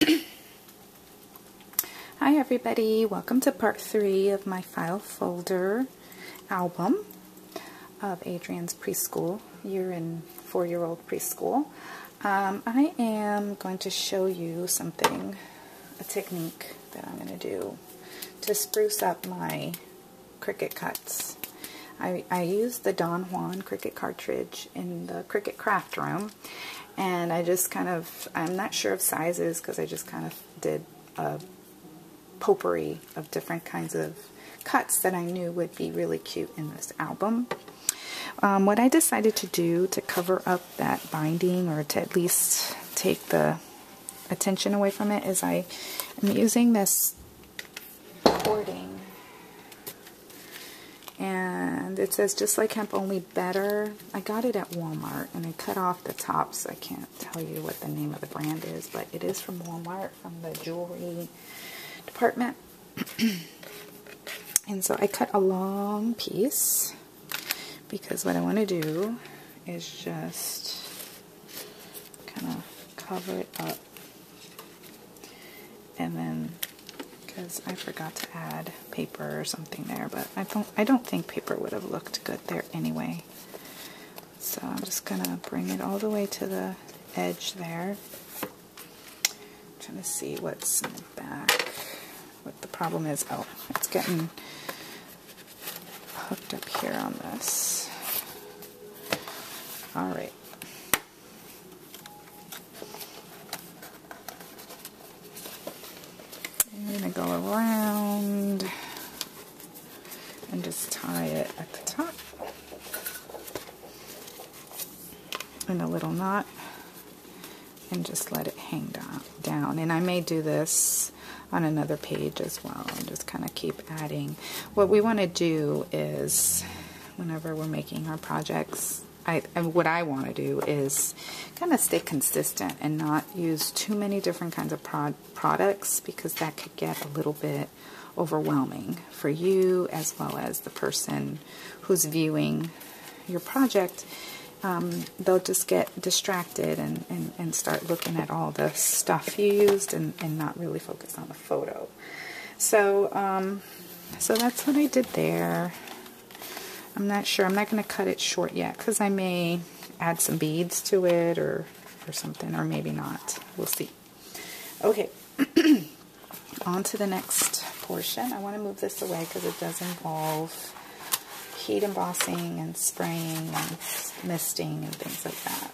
Hi everybody, welcome to part 3 of my file folder album of Adrian's preschool, year and 4-year-old preschool. I am going to show you something, a technique that I'm going to do to spruce up my Cricut cuts. I used the Don Juan Cricut cartridge in the Cricut craft room, and I just kind of, I'm not sure of sizes because I just kind of did a potpourri of different kinds of cuts that I knew would be really cute in this album. What I decided to do to cover up that binding, or to at least take the attention away from it, is I am using this cording, and it says just like hemp, only better. I got it at Walmart and I cut off the tops. I can't tell you what the name of the brand is, but it is from Walmart, from the jewelry department. And so I cut a long piece because what I want to do is just kind of cover it up, and then, because I forgot to add paper or something there, but I don't think paper would have looked good there anyway. So I'm just gonna bring it all the way to the edge there. I'm trying to see what's in the back. What the problem is, oh, it's getting hooked up here on this. Alright. I'm going to go around and just tie it at the top in a little knot and just let it hang down. And I may do this on another page as well, and just kind of keep adding. What we want to do is, whenever we're making our projects, what I want to do is kind of stay consistent and not use too many different kinds of products, because that could get a little bit overwhelming for you as well as the person who's viewing your project. They'll just get distracted and start looking at all the stuff you used and not really focus on the photo. So, so that's what I did there. I'm not sure. I'm not going to cut it short yet because I may add some beads to it or something, or maybe not. We'll see. Okay, on to the next portion. I want to move this away because it does involve heat embossing and spraying and misting and things like that.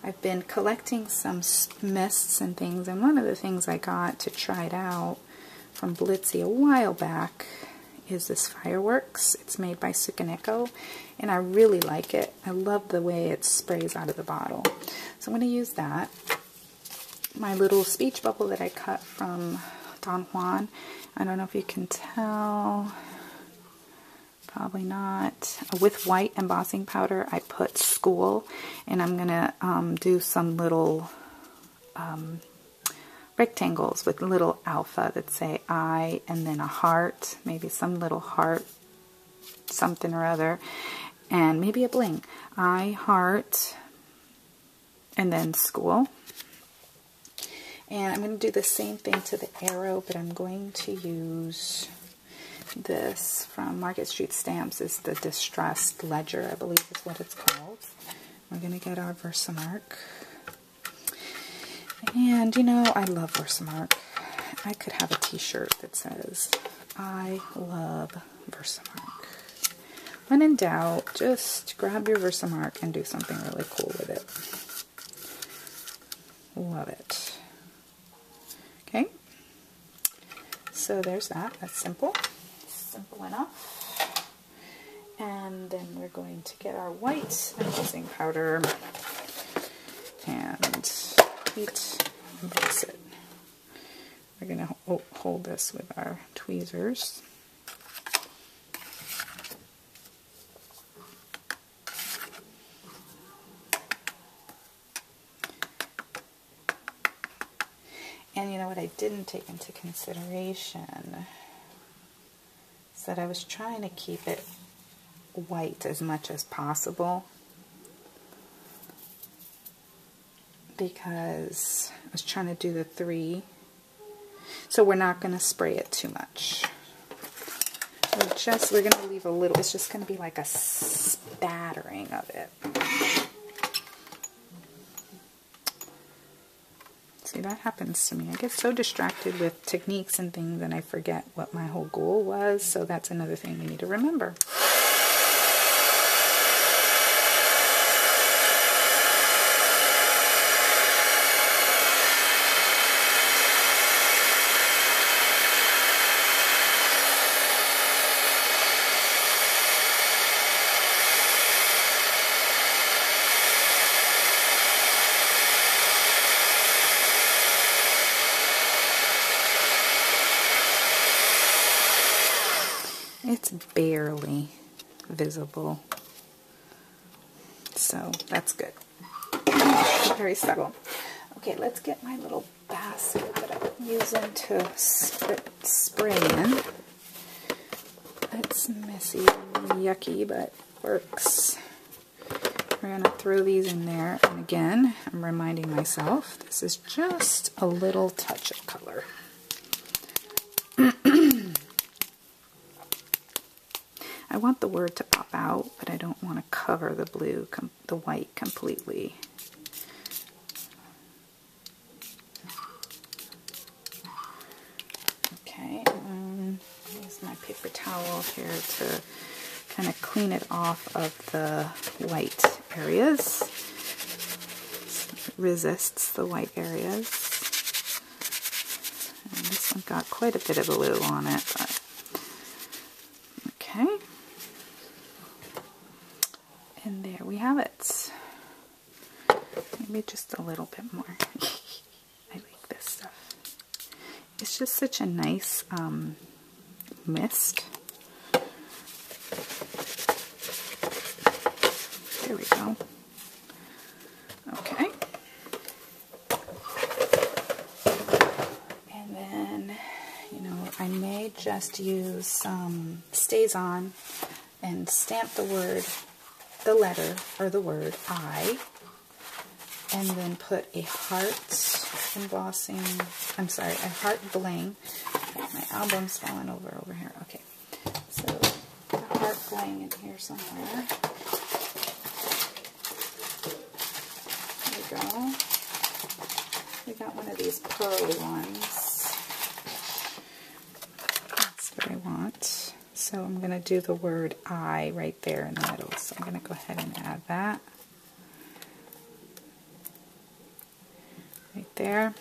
I've been collecting some mists and things, and one of the things I got to try it out from Blitzy a while back is this fireworks. It's made by Sukaneko, and I really like it. I love the way it sprays out of the bottle. So I'm going to use that. My little speech bubble that I cut from Don Juan, I don't know if you can tell, probably not. With white embossing powder, I put school, and I'm going to do some little rectangles with little alpha that say I, and then a heart, maybe some little heart, something or other, and maybe a bling. I, heart, and then school. And I'm going to do the same thing to the arrow, but I'm going to use this from Market Street Stamps. Is the Distressed Ledger, I believe is what it's called. We're going to get our Versamark. And, you know, I love Versamark. I could have a t-shirt that says, I love Versamark. When in doubt, just grab your Versamark and do something really cool with it. Love it. Okay. So there's that. That's simple. Simple enough. And then we're going to get our white embossing powder and heat emboss it. We're going to hold this with our tweezers. And you know what I didn't take into consideration is that I was trying to keep it white as much as possible. because I was trying to do the 3. So we're not going to spray it too much. We're going to leave a little, it's just going to be like a spattering of it. See, that happens to me. I get so distracted with techniques and things and I forget what my whole goal was. So that's another thing we need to remember. It's barely visible, so that's good. Very subtle. Okay, let's get my little basket that I'm using to spray in. It's messy and yucky, but works. We're going to throw these in there, and again, I'm reminding myself, this is just a little touch of color. I want the word to pop out, but I don't want to cover the blue, the white completely. Okay, use my paper towel here to kind of clean it off of the white areas. It resists the white areas. And this one got quite a bit of blue on it, but okay. And there we have it. Maybe just a little bit more. I like this stuff. It's just such a nice mist. There we go. Okay. And then, you know, I may just use some Stays On and stamp the word, the letter, or the word I, and then put a heart embossing, I'm sorry, a heart bling. My album's falling over here. Okay, so the heart bling in here somewhere. There we go. We got one of these pearly ones. That's what I want. So I'm going to do the word I right there in the middle. So I'm going to go ahead and add that. Right there.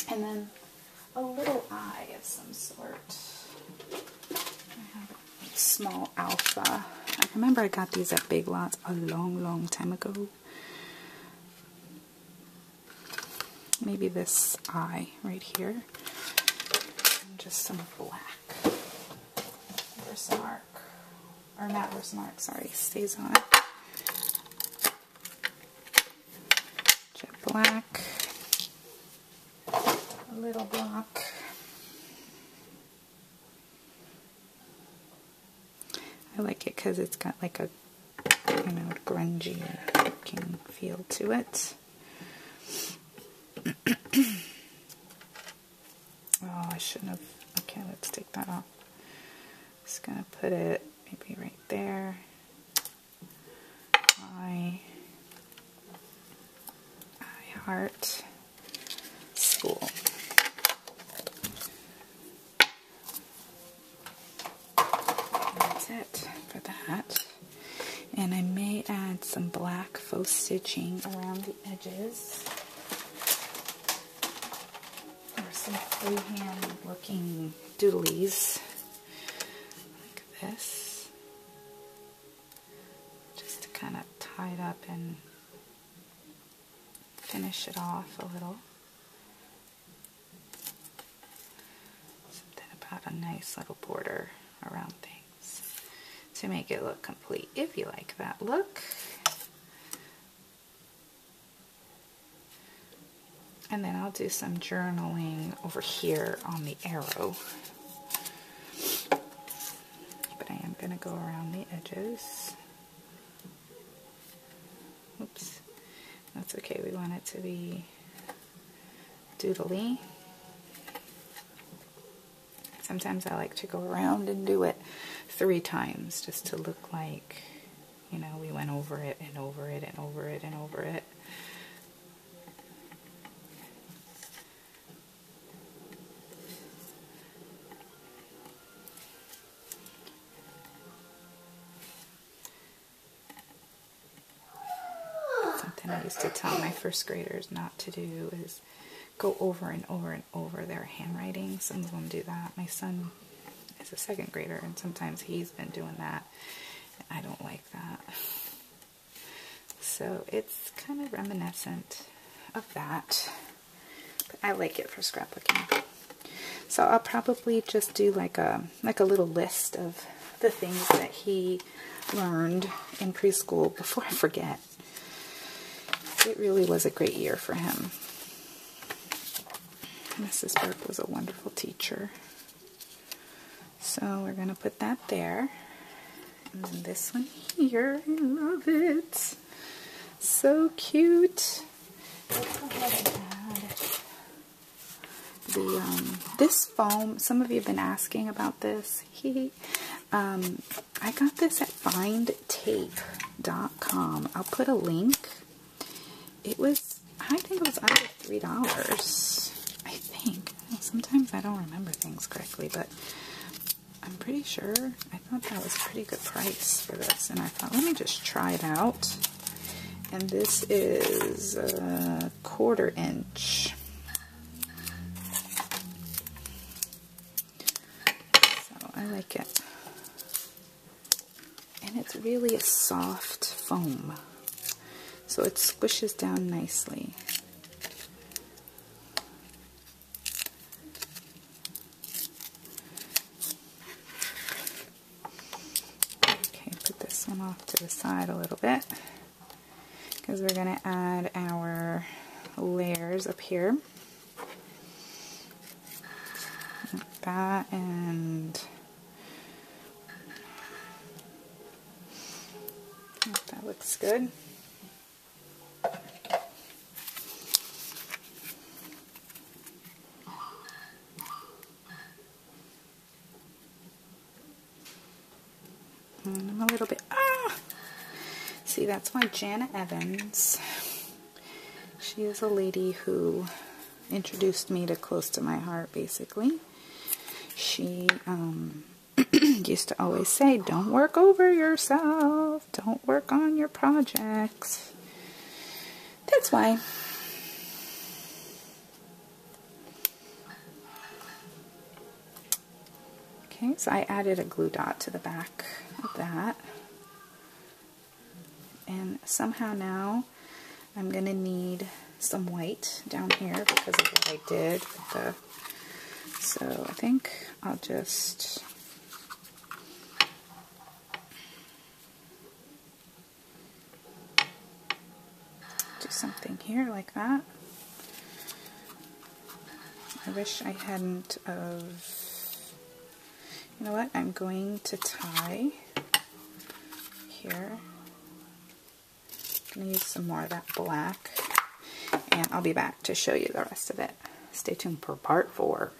And then a little eye of some sort. I have a small alpha. I remember I got these at Big Lots a long time ago. Maybe this eye right here. And just some black. Versamark. Or not Versamark, sorry. Stays On. Jet black. A little block. I like it because it's got like a, you know, grungy looking feel to it. Oh, I shouldn't have. Okay, let's take that off. Just gonna put it maybe right there. I heart school. That's it for that. And I may add some black faux stitching around the edges. Or some freehand looking doodlies. Like this. Just to kind of tie it up and finish it off a little. Something about a nice little border around things to make it look complete, if you like that look. And then I'll do some journaling over here on the arrow. But I am going to go around the edges. Oops. That's okay, we want it to be doodly. Sometimes I like to go around and do it 3 times just to look like, you know, we went over it and over it and over it and over it. Something I used to tell my first graders not to do is go over and over and over their handwriting. Some of them do that. My son is a 2nd grader, and sometimes he's been doing that, and I don't like that. So it's kind of reminiscent of that, but I like it for scrapbooking. So I'll probably just do like a little list of the things that he learned in preschool before I forget. It really was a great year for him. Mrs. Burke was a wonderful teacher. So we're going to put that there. And then this one here, I love it. So cute. Let's go ahead and add this foam. Some of you have been asking about this. I got this at findtape.com. I'll put a link. It was, I think it was under $3. I think. Sometimes I don't remember things correctly, but I'm pretty sure. I thought that was a pretty good price for this, and I thought, let me just try it out. And this is a 1/4 inch. So I like it. And it's really a soft foam, so it squishes down nicely. This one off to the side a little bit because we're going to add our layers up here. Like that, and that looks good. And I'm a little bit, see, that's why Jana Evans, she is a lady who introduced me to Close to My Heart, basically. She used to always say, don't work over yourself, don't work on your projects. That's why. Okay, so I added a glue dot to the back of that. And somehow now I'm going to need some white down here because of what I did with the, so I think I'll just do something here like that. I wish I hadn't of, you know what, I'm going to tie here. I'm going to use some more of that black, and I'll be back to show you the rest of it. Stay tuned for part 4.